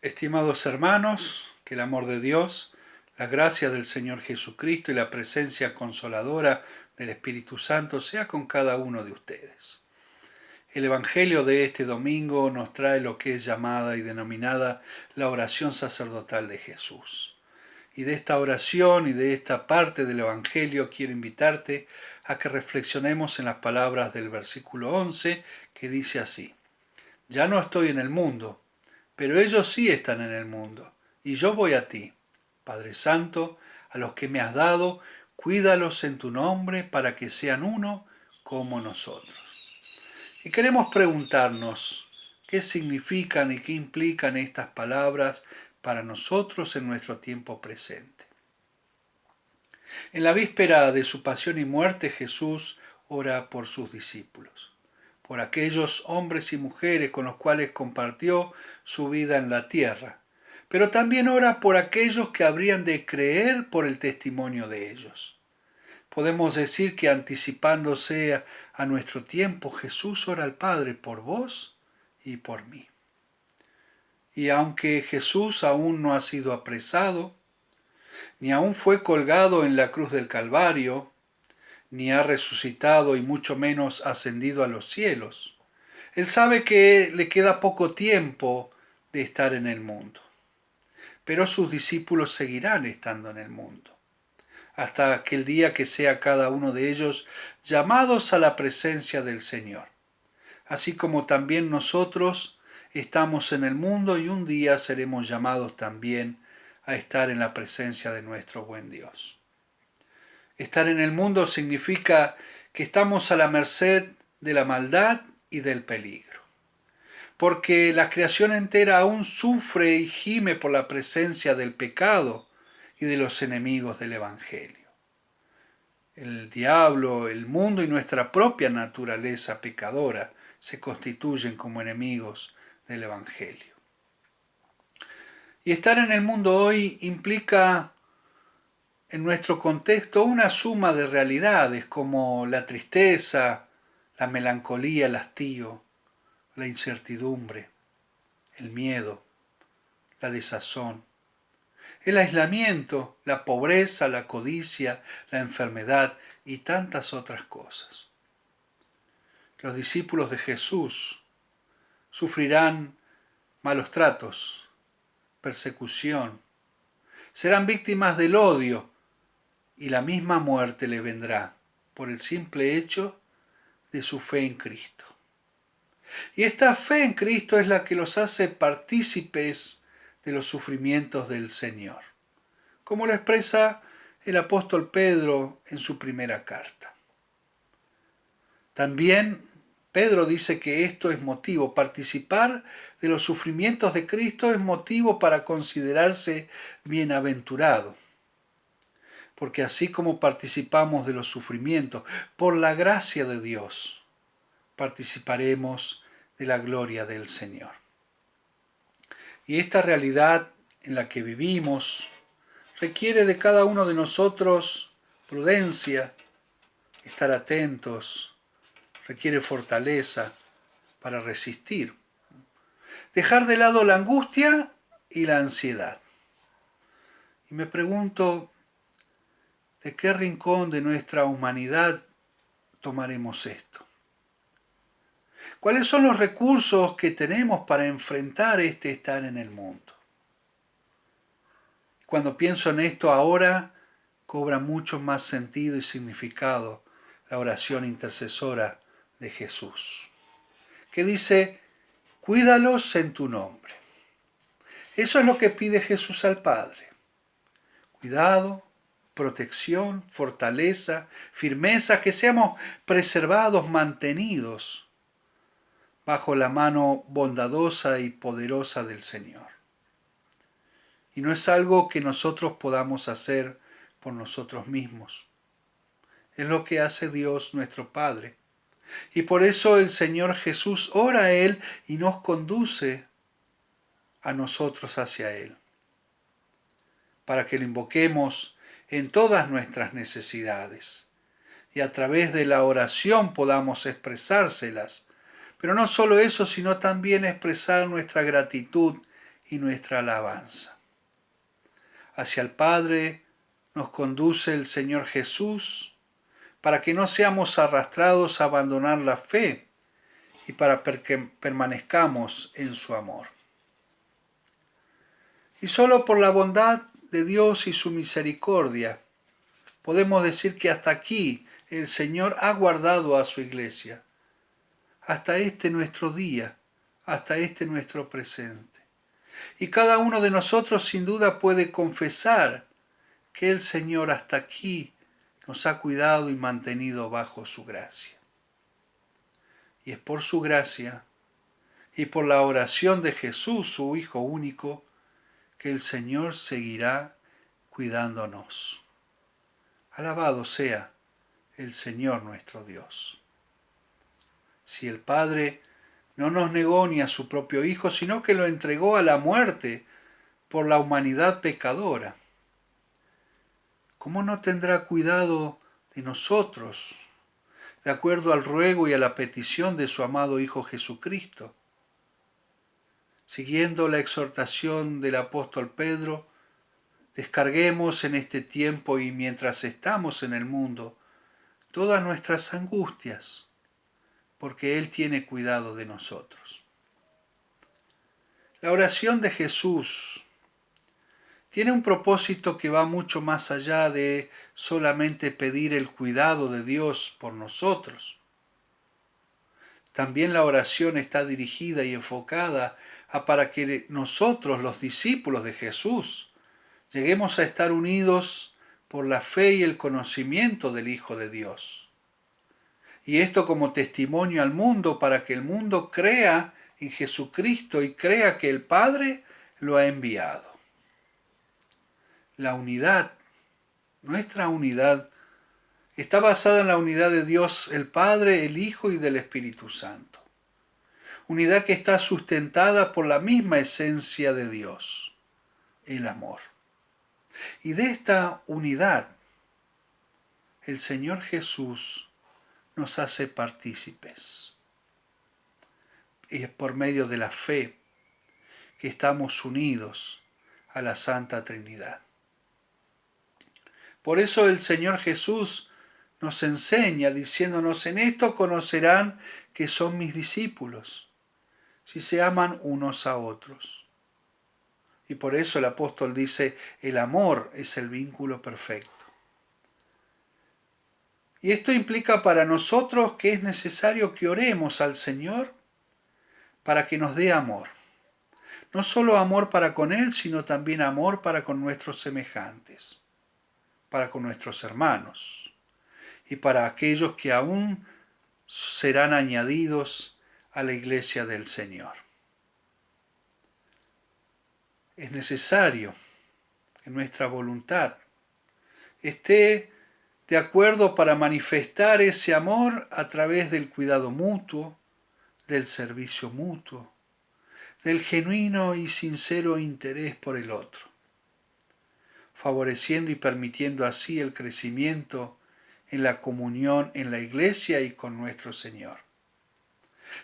Estimados hermanos, que el amor de Dios, la gracia del Señor Jesucristo y la presencia consoladora del Espíritu Santo sea con cada uno de ustedes. El Evangelio de este domingo nos trae lo que es llamada y denominada la oración sacerdotal de Jesús. Y de esta oración y de esta parte del Evangelio quiero invitarte a que reflexionemos en las palabras del versículo 11 que dice así: Ya no estoy en el mundo, pero ellos sí están en el mundo, y yo voy a ti. Padre Santo, a los que me has dado, cuídalos en tu nombre para que sean uno como nosotros. Y queremos preguntarnos qué significan y qué implican estas palabras para nosotros en nuestro tiempo presente. En la víspera de su pasión y muerte, Jesús ora por sus discípulos, por aquellos hombres y mujeres con los cuales compartió su vida en la tierra, pero también ora por aquellos que habrían de creer por el testimonio de ellos. Podemos decir que anticipándose a nuestro tiempo, Jesús ora al Padre por vos y por mí. Y aunque Jesús aún no ha sido apresado, ni aún fue colgado en la cruz del Calvario, ni ha resucitado y mucho menos ascendido a los cielos, Él sabe que le queda poco tiempo de estar en el mundo. Pero sus discípulos seguirán estando en el mundo, hasta aquel día que sea cada uno de ellos llamados a la presencia del Señor. Así como también nosotros estamos en el mundo y un día seremos llamados también a estar en la presencia de nuestro buen Dios. Estar en el mundo significa que estamos a la merced de la maldad y del peligro, porque la creación entera aún sufre y gime por la presencia del pecado y de los enemigos del Evangelio. El diablo, el mundo y nuestra propia naturaleza pecadora se constituyen como enemigos del Evangelio. Y estar en el mundo hoy implica en nuestro contexto una suma de realidades como la tristeza, la melancolía, el hastío, la incertidumbre, el miedo, la desazón, el aislamiento, la pobreza, la codicia, la enfermedad y tantas otras cosas. Los discípulos de Jesús sufrirán malos tratos, persecución, serán víctimas del odio y la misma muerte le vendrá por el simple hecho de su fe en Cristo. Y esta fe en Cristo es la que los hace partícipes de los sufrimientos del Señor, como lo expresa el apóstol Pedro en su primera carta. También Pedro dice que esto es motivo, participar de los sufrimientos de Cristo es motivo para considerarse bienaventurado, porque así como participamos de los sufrimientos por la gracia de Dios, participaremos de la gloria del Señor. Y esta realidad en la que vivimos requiere de cada uno de nosotros prudencia, estar atentos, requiere fortaleza para resistir. Dejar de lado la angustia y la ansiedad. Y me pregunto, ¿de qué rincón de nuestra humanidad tomaremos esto? ¿Cuáles son los recursos que tenemos para enfrentar este estar en el mundo? Cuando pienso en esto ahora, cobra mucho más sentido y significado la oración intercesora de Jesús, que dice: cuídalos en tu nombre. Eso es lo que pide Jesús al Padre. Cuidado, protección, fortaleza, firmeza, que seamos preservados, mantenidos bajo la mano bondadosa y poderosa del Señor. Y no es algo que nosotros podamos hacer por nosotros mismos. Es lo que hace Dios nuestro Padre. Y por eso el Señor Jesús ora a Él y nos conduce a nosotros hacia Él, para que le invoquemos en todas nuestras necesidades y a través de la oración podamos expresárselas. Pero no solo eso, sino también expresar nuestra gratitud y nuestra alabanza. Hacia el Padre nos conduce el Señor Jesús para que no seamos arrastrados a abandonar la fe y para que permanezcamos en su amor. Y solo por la bondad de Dios y su misericordia podemos decir que hasta aquí el Señor ha guardado a su iglesia, hasta este nuestro día, hasta este nuestro presente. Y cada uno de nosotros sin duda puede confesar que el Señor hasta aquí nos ha cuidado y mantenido bajo su gracia. Y es por su gracia y por la oración de Jesús, su Hijo único, que el Señor seguirá cuidándonos. Alabado sea el Señor nuestro Dios. Si el Padre no nos negó ni a su propio Hijo, sino que lo entregó a la muerte por la humanidad pecadora, ¿cómo no tendrá cuidado de nosotros, de acuerdo al ruego y a la petición de su amado Hijo Jesucristo? Siguiendo la exhortación del apóstol Pedro, descarguemos en este tiempo y mientras estamos en el mundo todas nuestras angustias, porque Él tiene cuidado de nosotros. La oración de Jesús tiene un propósito que va mucho más allá de solamente pedir el cuidado de Dios por nosotros. También la oración está dirigida y enfocada para que nosotros, los discípulos de Jesús, lleguemos a estar unidos por la fe y el conocimiento del Hijo de Dios. Y esto como testimonio al mundo para que el mundo crea en Jesucristo y crea que el Padre lo ha enviado. La unidad, nuestra unidad, está basada en la unidad de Dios, el Padre, el Hijo y del Espíritu Santo. Unidad que está sustentada por la misma esencia de Dios, el amor. Y de esta unidad, el Señor Jesús nos hace partícipes. Y es por medio de la fe que estamos unidos a la Santa Trinidad. Por eso el Señor Jesús nos enseña diciéndonos: en esto conocerán que son mis discípulos, si se aman unos a otros. Y por eso el apóstol dice: el amor es el vínculo perfecto. Y esto implica para nosotros que es necesario que oremos al Señor para que nos dé amor. No solo amor para con Él, sino también amor para con nuestros semejantes, para con nuestros hermanos y para aquellos que aún serán añadidos a la iglesia del Señor. Es necesario que nuestra voluntad esté de acuerdo para manifestar ese amor a través del cuidado mutuo, del servicio mutuo, del genuino y sincero interés por el otro, favoreciendo y permitiendo así el crecimiento en la comunión en la iglesia y con nuestro Señor.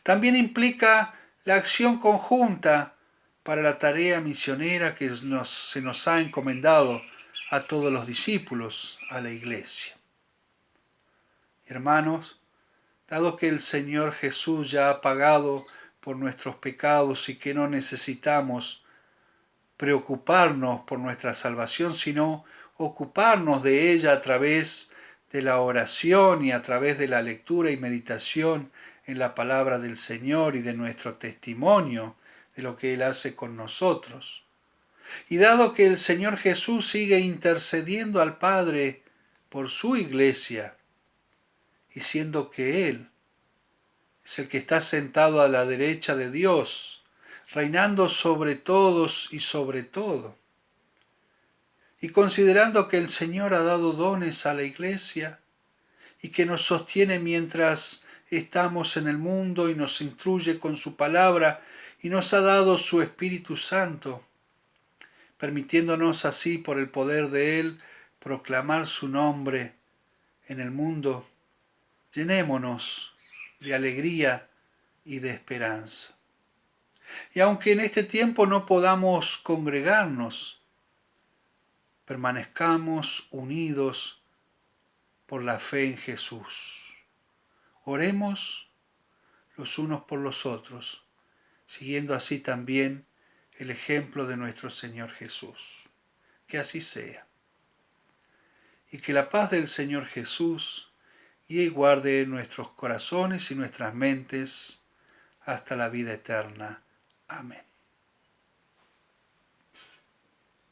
También implica la acción conjunta para la tarea misionera que se nos ha encomendado a todos los discípulos, a la iglesia. Hermanos, dado que el Señor Jesús ya ha pagado por nuestros pecados y que no necesitamos preocuparnos por nuestra salvación, sino ocuparnos de ella a través de la oración y a través de la lectura y meditación en la palabra del Señor y de nuestro testimonio de lo que Él hace con nosotros. Y dado que el Señor Jesús sigue intercediendo al Padre por su iglesia, y siendo que Él es el que está sentado a la derecha de Dios, reinando sobre todos y sobre todo, y considerando que el Señor ha dado dones a la iglesia y que nos sostiene mientras estamos en el mundo y nos instruye con su palabra y nos ha dado su Espíritu Santo, permitiéndonos así por el poder de Él proclamar su nombre en el mundo, llenémonos de alegría y de esperanza. Y aunque en este tiempo no podamos congregarnos, permanezcamos unidos por la fe en Jesús. Oremos los unos por los otros, siguiendo así también el ejemplo de nuestro Señor Jesús. Que así sea. Y que la paz del Señor Jesús guíe y guarde nuestros corazones y nuestras mentes hasta la vida eterna. Amén.